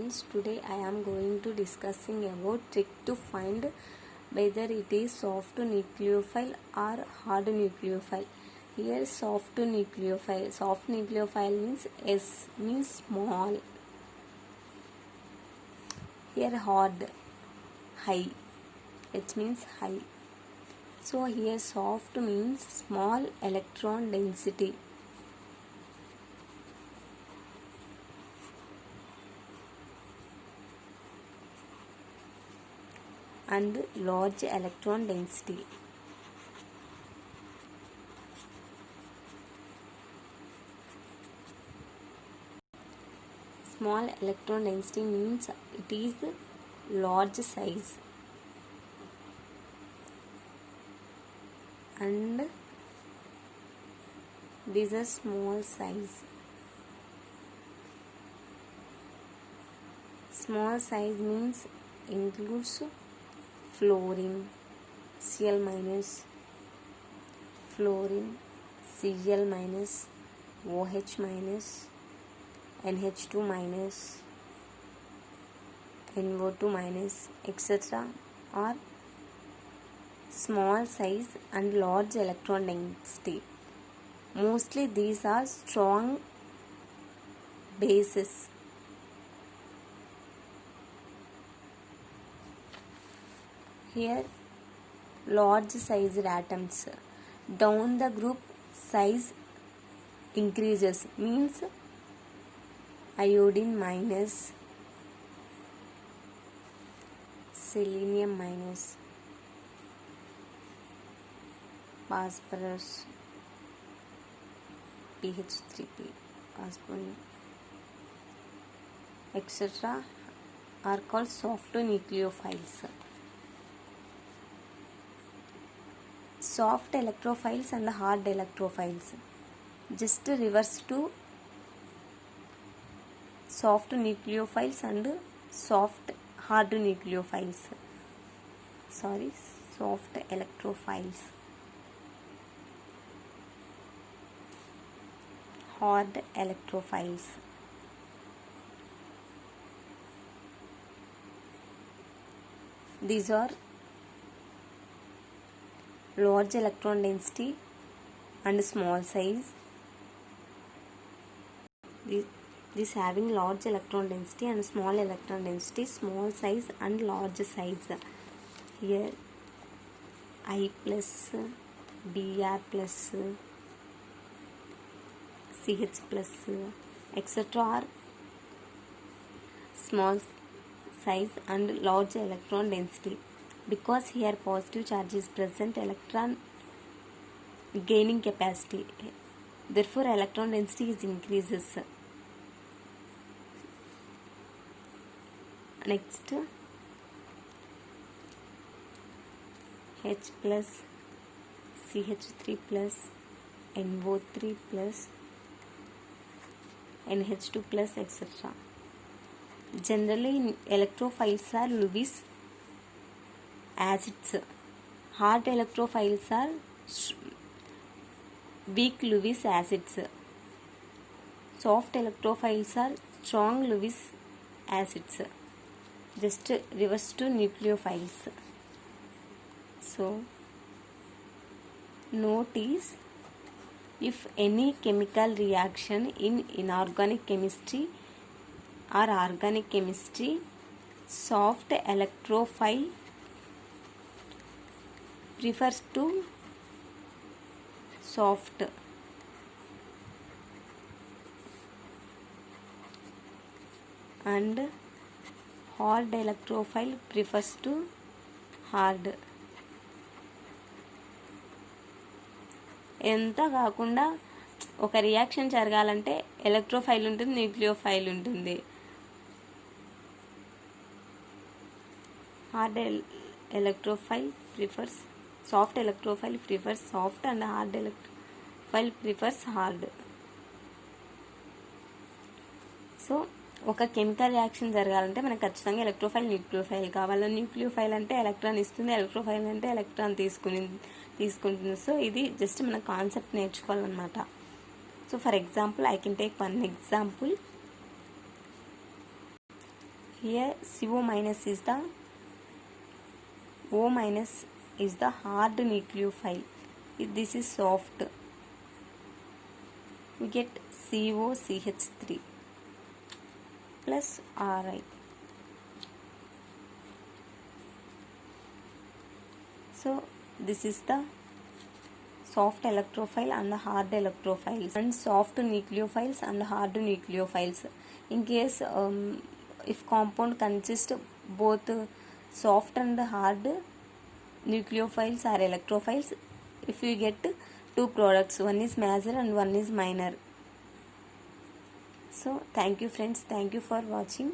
friends, today I am going to discussing about trick to find whether it is soft nucleophile or hard nucleophile. Here soft nucleophile means S means small. Here hard, high, H means high. So here soft means small electron density. And large electron density. Small electron density means it is large size, and these are small size. Small size means includes fluorine, Cl minus, fluorine, Cl minus, OH minus, NH2 minus, NO2 minus, etc. are small size and large electron density. Mostly these are strong bases. Here large sized atoms, down the group size increases, means iodine minus, selenium minus, phosphorus, pH3p, phosphorus, etc. are called soft nucleophiles. Soft electrophiles and hard electrophiles. Just reverse to soft nucleophiles and hard nucleophiles. Soft electrophiles. Hard electrophiles. These are large electron density and small size. This having large electron density and small electron density, small size and large size. Here I plus, Br plus, CH plus, etc. are small size and large electron density. Because here positive charge is present, electron gaining capacity, therefore electron density is increases. Next, H plus, CH3 plus, NO3 plus, NH2 plus, etc. Generally electrophiles are Lewis acids. Hard electrophiles are weak Lewis acids. Soft electrophiles are strong Lewis acids. Just reverse to nucleophiles. So note is, if any chemical reaction in inorganic chemistry or organic chemistry, soft electrophile refers to soft, and hard electrophile prefers to hard. ఎంత కాకుండా ఒక reaction జరగాలంటే electrophile ఉంటుంది, nucleophile ఉంటుంది. Hard electrophile prefers soft, electrophile prefers soft, and hard electrophile prefers hard. So ఒక chemical reaction జరగాలంటే మనకు ఖచ్చితంగా ఎలక్ట్రోఫైల్, న్యూక్లియోఫైల్ కావాలి. న్యూక్లియోఫైల్ అంటే ఎలక్ట్రాన్ ఇస్తుంది, ఎలక్ట్రోఫైల్ అంటే ఎలక్ట్రాన్ తీసుకుంటుంది. సో ఇది జస్ట్ మన కాన్సెప్ట్ నేర్చుకోవాలన్నమాట. So for example I can take one example. Here CO minus is the O minus is the hard nucleophile. If this is soft, we get COCH3 plus Ri. So this is the soft electrophile and the hard electrophiles, and soft nucleophiles and hard nucleophiles. In case if compound consists both soft and hard nucleophiles or electrophiles, if you get two products, one is major and one is minor. So thank you friends, thank you for watching.